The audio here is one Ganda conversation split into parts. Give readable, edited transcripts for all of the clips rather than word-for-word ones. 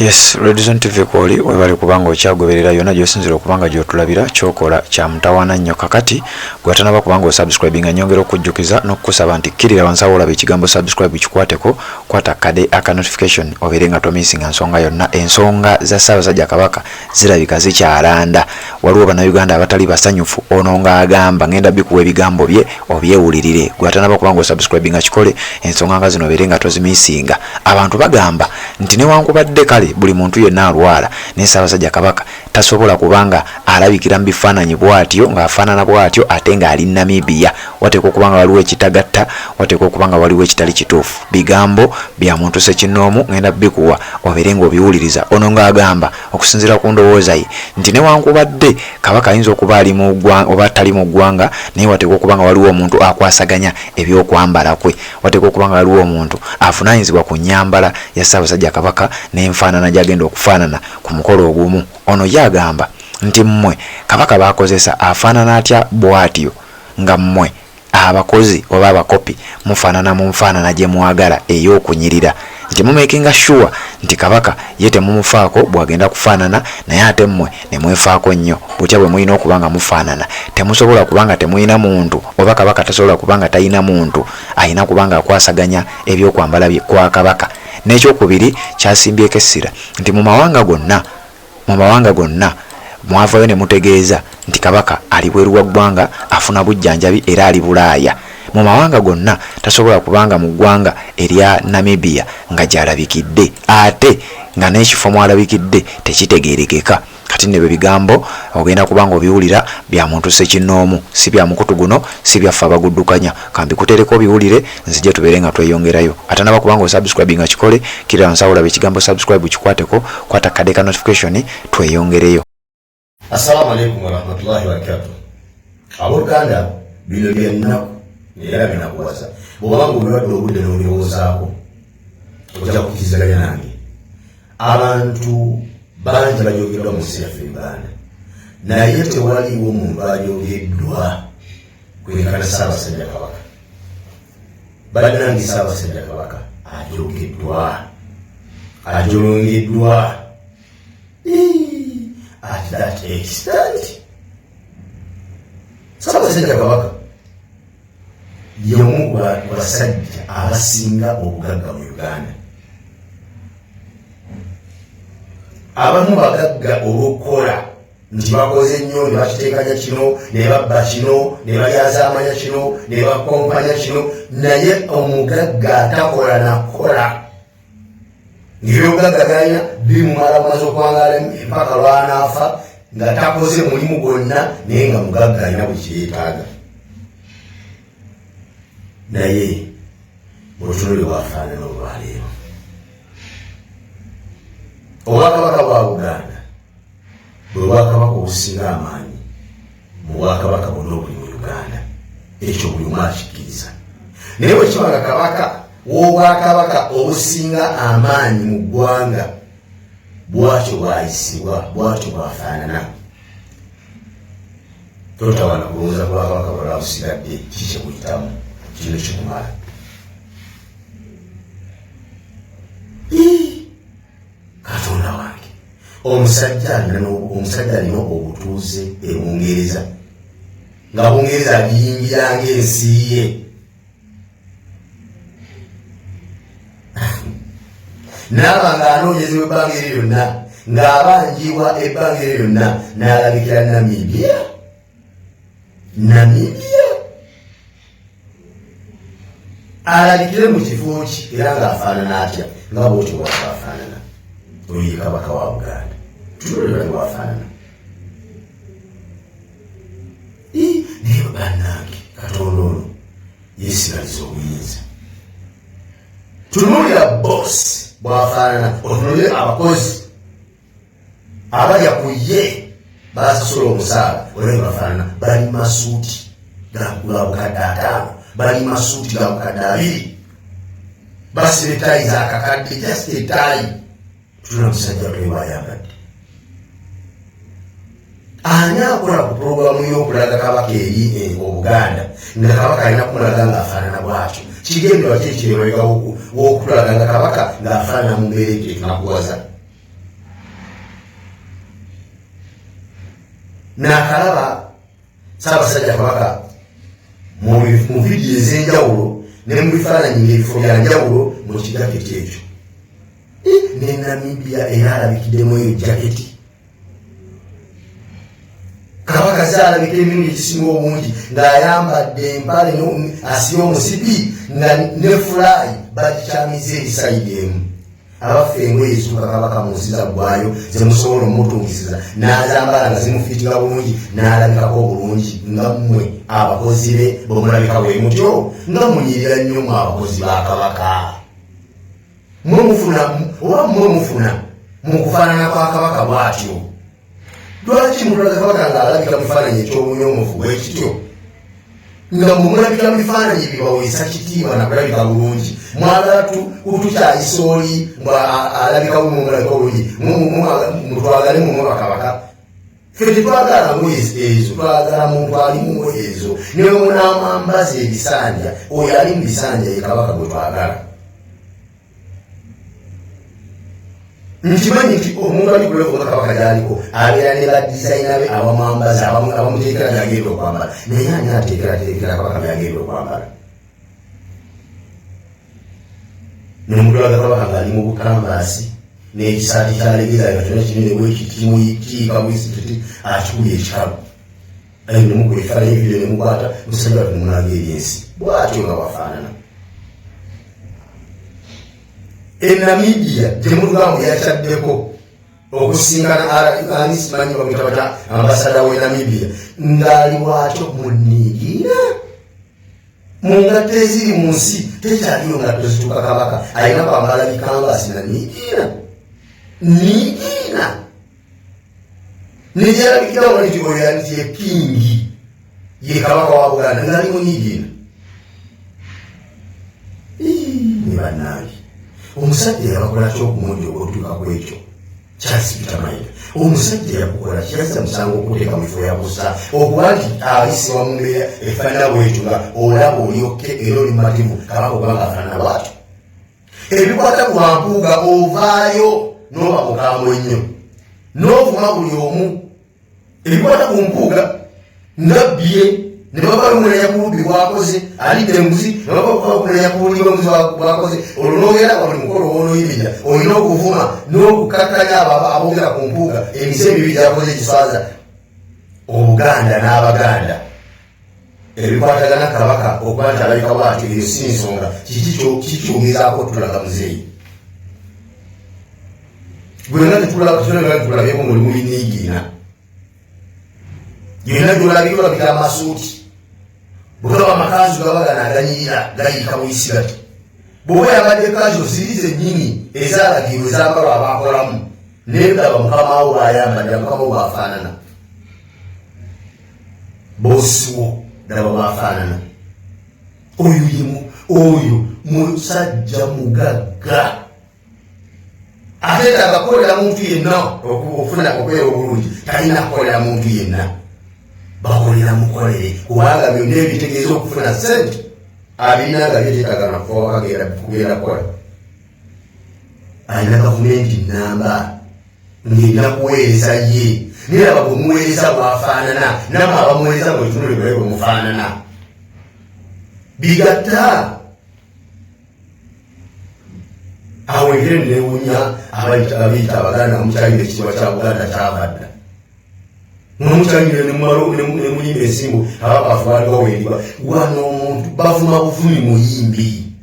Yes, Redison TV kwoli webali kubanga okyagoberera yonna gyosinzira okubanga gyotulabira kyokola kya mutawana nnyo kakati gwatanaba kubanga osubscribinga nyongera okujjukiza n'okusaba nti kirira wansawo olaba ekigambo subscribe kikwateko kwata kade aka notification oberenga tomisinga nsonga yonna ensonga za Ssaabasajja Kabaka zirabika zikyalanda waliwo bannayuganda abatali basanyufu ono nga agamba ngenda bikuwa ebigambo bye obyewulirire gwatanaba kubanga osubscribinga kikole ensonga nga zino oberenga tozimisinga abantu bagamba nti newankubadde kale buli muntu yenna alwala ne Ssaabasajja Kabaka tasobola kubanga alabikira mu bifaananyi bwatyo ng'afaanana bwatyo ate ng'ali Namibia wateeka okubanga waliwo ekitagatta wateeka okubanga waliwo ekitali kituufu bigambo bya muntu Ssekinoomu ngenda bikuwa obeere ng'obiwuliriza ono ng'agamba okusinziira ku ndowooza ye nti newankubadde Kabaka ayinza okuba ali mu ggwanga oba tali mu ggwanga naye wateeka okubanga waliwo omuntu akwasaganya ebyokwambala kwe wateeka okubanga waliwo omuntu avunaanyizibwa ku nnyambala ya Ssaabasajja Kabaka n'enfaanana gy'agenda okufaanana ku mukolo ogumu ono yagamba nti mmwe Kabaka bakozesa afaanana atya bwatyo nga mmwe abakozi oba abakopi mufaanana mu nfaanana gye mwagala ey'okunyirira nti mumakinga sure nti Kabaka ye temumufaako bwagenda kufaanana naye ate mmwe ne mwefaako nnyo butya bwe mulina okubanga mufaanana temusobola kubanga temulina muntu oba Kabaka tasobola kubanga talina muntu alina kubanga akwasaganya ebyokwambala bye kwa Kabaka n'ekyokubiri kyasimbyeko essira nti mu mawanga gonna mwavayo ne mutegeeza nti Kabaka ali bweru wa ggwanga afuna bujjanjabi era ali Bulaaya mu mawanga gonna tasobola kubanga mu ggwanga erya Namibia nga gyalabikidde ate nga n'ekifo mwalabikidde tekitegeerekeka kati ne bigambo ogenda kubanga obiwulira bya muntu Ssekinoomu si bya mukutu guno si byaffe abaguddukanya kambi kutereko obiwulire nzije tubeere nga tweyongerayo ate naba kubanga osubscribinga kikole kirira wansawo olaba ekigambo subscribe kikwateko kwata kade ka notification tweyongereyo. Assalamu alaikum warahmatullahi wabarakatuh. Abooluganda bino byennaku era binakuwasa bw'obanga obiwadde obudde n'olowoozaako ojja kukizaganya nange abantu bangi bajogeddwa mu nsi yaffe Uganda naye tewaliwo omuntu ajogeddwa kwekana Ssaabasajja Kabaka bannange Ssaabasajja Kabaka ajolongeddwa at that extent. Ssaabasajja Kabaka y'omu ku basajja abasinga obugagga mu Uganda. Abamu bagagga olw'okukola nti bakoze nnyo ne bakiteekanya kino ne babba kino ne balyazaamanya kino ne bakompanya kino naye omugagga atakola nakola ng'ebyobugagga galina bimumala bumaze okwangala empaka lwanaafa nga takoze mulimu gwonna naye nga mugagga alina bwe kiyeetaaga naye olutunule bwafaanana olwaleero obwakabaka bwa Buganda bwe bwakabaka obusinga amaanyi mu bwakabaka bwonna obuli mu Uganda ekyo buli omu akikkiriza naye bwe kibanga kabaka w'obwakabaka obusinga amaanyi mu ggwanga bwatyo bwayisibwa bwatyo bwafaanana totawana kulowooza bwakabaka bwala busigadde kikyekuyitamu kino kikumala Katonda wange omusajja alina obutuuze ebungereza nga bungereza aliyingira ng'ensi ye n'aba ng'anoonyezebwa ebbanga eryo lyonna ng'abanjibwa ebbanga eryo lyonna n'alabikira Namibia alabikire mu kifo ki era ng'afaanana atya nga bwotyo bw'afaanana oyo Kabaka wa Buganda tulole bwafaanana naye bannange Katonda ono yeesigaliza obuyinza tunuulira boosi bwafaanana otunulire abakozi abalya ku ye basasula omusaala olwe bafaanana bali masuuti ga bukadde 5 bali masuuti ga bukadde 2 basiba ettaayi zakakadde just ettaayi tuna musajja twebayambadde ani akola ku puroguramu y'okulaga Kabaka eri Obuganda nga Kabaka alina kumulaga ng'afaanana bwatyo kigendera ki ekiremabega w'okulaga nga Kabaka ng'afaanana mu mbeera etunakuwaza n'akalaba Ssaabasajja Kabaka mu vidiyo ez'enjawulo ne mu bifaananyi ng'ebifo bya njawulo mu kijaketi ekyo. Ne Namibia era alabikiddemu eyo jaketi. Kabaka zaalabika emirundi egisinga obungi ng'ayambadde empale asibye omusipi nga ne fulayi bagikyamiza ebisayidi emu. Abaffe engoye ezituuka Kabaka mu nsi zaggwayo ze musobola omutungisiza n'azambala nga zimufiitika bulungi n'alabikako obulungi nga mmwe abakozi be bwemulabika bwe mutyo nga munyirira nnyo mu abakozi ba Kabaka. Mmwe mufuna mu kufaanana kwa Kabaka bw'atyo. Lwaki mutulaga Kabaka ng'alabika mu bifaananyi eky'obunyomofu bwekityo nga mumulabika mu bifaananyi bibaweesa kitiibwa nakulabika bulungi? Mwagala tukyayisa oli alabika mumulabika bulungi mutwagale mumwe bakabaka. Ffe tetwagala ngoye ezo, twagala muntu ali mu ngoye ezo. Niwe munaamwambaza ebisanja, oyo ali mu bisanja ye Kabaka gwe twagala. Nkimanyi nti omuntu ali kulevo nga Kabaka gy'aliko abeera ne badizayina be abamwambaza abamuteekera byagenda okwambala, naye ani ateekerateekera Kabaka byagenda okwambala? Nomutulaga Kabaka ng'ali mu bukambaasi n'ekisaati kyalegeza katona kinene bwekikiika bwisititi akikubye ekikalu. Nemukuba ekifaananyi ebidio nemukwata musajja watu nemunaga ebyensi bw'atyo nga bafaanana. Namibia gye mulugambo yakyaddeko okusinkana ani simanyi bamwita batya ambasada w'e Namibia ng'ali bw'atyo mu Niigiina. Mu ngatto eziri mu nsi tekyaliyo ngatto zituuka Kabaka alina kwambala bikanvaasi na Niigiina. Negyalabikirawo nti oyo yanti ye kingi ye Kabaka wa Buganda ng'ali mu Niigiina. Ne bannange omusajja yabakola ky'okumudde okutuuka ku ekyo kyasipita mayiro. Omusajja yakukola kiyazza musango okuteeka mu kifo yabusa okuba nti ayisibwa mu mbeera efaanana bwetyo nga olaba olyokke era oli mumativu Kabaka obanga afaanana bwatyo. Ebikwata ku Bampuuga ovaayo n'oba mukambwe nnyo n'ovuma buli omu. Ebikwata ku Mpuuga ngabbye ne baba bamulenya ku bubbi bwakoze alidde embuzi ne baba bamulenya ku buli bw'embuzi bwakoze. Olwo n'ogera buli mukolo w'onooyimirira olina okuvuma n'okukakkanya aboogera ku Mpuuga emise emibi gyakoze ekiswaza Obuganda n'Abaganda. Ebikwatagana Kabaka okuba nti alabika bw'atyo eyo si nsonga kikyongezaako tulaga muzeeyi. Gwenga tetulabyeko ng'oli mu Niigiina yonna gy'olabika olabika amasuuti bw'olaba amakanzu gaba gano aganyirira gayiika buyisi gati. Bw'oba yabadde kanzu ziri zennyini ezaalagirwa ezambalwa abaakolamu n'endaba mukama wo bw'ayambadde mukama wo bw'afaanana. Boosiwo ddaba bw'afaanana. Oyo musajja mugagga ateetaaga kukolera muntu yenna okufuna okubeera obulungi. Talina kukolera muntu yenna, bakolera mukolere kubanga byonna ebitegeeza okufuna ssente abirina nga byeteetaaga nakufa kugenda kukola. Alina gavumenti nnamba ng'erina kuweereza ye naye aba bwe muweereza bw'afaanana namwe abamuweereza bwetunule bwe bwe mufaanana bigatta. Awo engeri neewunya abiyita Abaganda omukyayire ekitiibwa kya Buganda kyabadda n'omukyayire nemuyimba ensimbu abakafu baali baweeribwa. Wano omuntu bavuma buvumi muyimbi,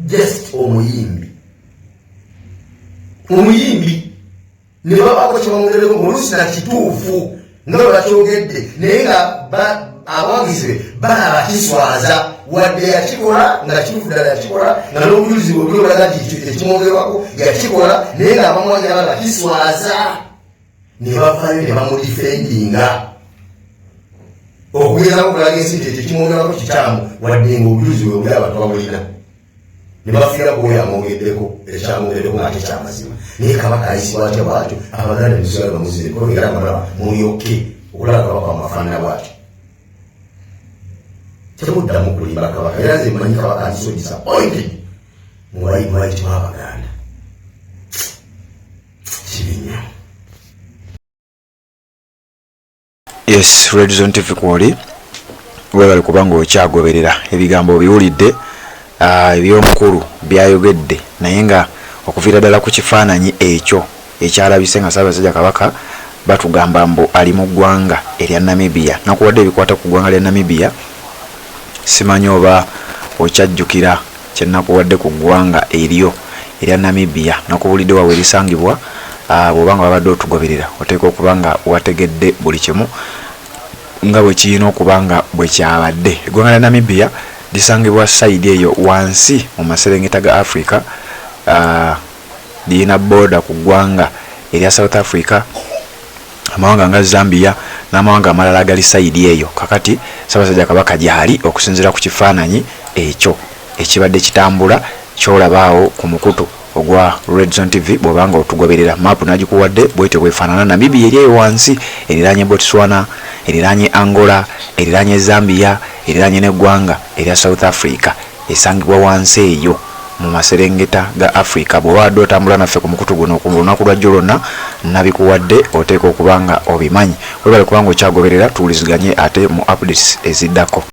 just omuyimbi ne babako kyebamugereko oluusi na kituufu nga bwe bakyogedde naye nga abawagizi be balaba kiswaza wadde yakikola nga kituufu ddala yakikola nga n'obujulizi bwe bulaga nti ekimwogerwako yakikola naye nga abamwagala nga kiswaza ne bavaayo ne bamudifendinga okugezaako okulaga ensi nti ekimwogerwako kikyamu wadde nga obujulizi bwe buli abantu babulina. Ne bafiira kuoyo amwogeddeko ekyamwogeddeko nga ate kyamazima. Naye Kabaka ayisibwa atya bwatyo Abaganda netusigala bamuzireko era mulaba mulyokke okulaba Kabaka wamafaanana bwatyo. Temuddamu kulimba Kabaka era nze mmanyi Kabaka ndi so disappointed mu bayimbayiti b'Abaganda. Kibi nnyo. Yes, Red Zone TV kwoli webale kubanga okyagoberera ebigambo biwulidde ebyomukulu byayogedde naye nga okuviira ddala ku kifaananyi ekyo ekyalabise nga Ssaabasajja Kabaka batugamba mbu ali mu ggwanga erya Namibia nakuwadde ebikwata ku ggwanga lya Namibia simanyi oba okyajjukira kye nakuwadde ku ggwanga eryo erya Namibia nakubulidde wawe erisangibwa bw'obanga babadde otugoberera oteeka okuba nga wategedde buli kimu nga bwe kirina okuba nga bwe kyabadde. Eggwanga lya Namibia lisangibwa sayidi eyo wansi mu maserengeta ga Africa lirina booda ku ggwanga erya South Africa, amawanga nga Zambia n'amawanga amalala agali sayidi eyo. Kakati Ssaabasajja Kabaka gyali okusinziira ku kifaananyi ekyo ekibadde kitambula kyolabaawo ku mukutu ogwa Red Zone TV bw'obanga otugoberera. Maapu nagikuwadde bwetyo bwefaanana. Namibia eri eyo wansi eriraanye Botswana, eriraanye Angola, eriraanye Zambia, eriraanye n'eggwanga erya South Africa esangibwa wansi eyo mu maserengeta ga Africa. Bw'obadde otambula naffe ku mukutu guno ku lunaku lwajjo lwonna nabikuwadde oteeka okuba nga obimanyi. Webale kubanga okyagoberera tuwuliziganye ate mu updates eziddako.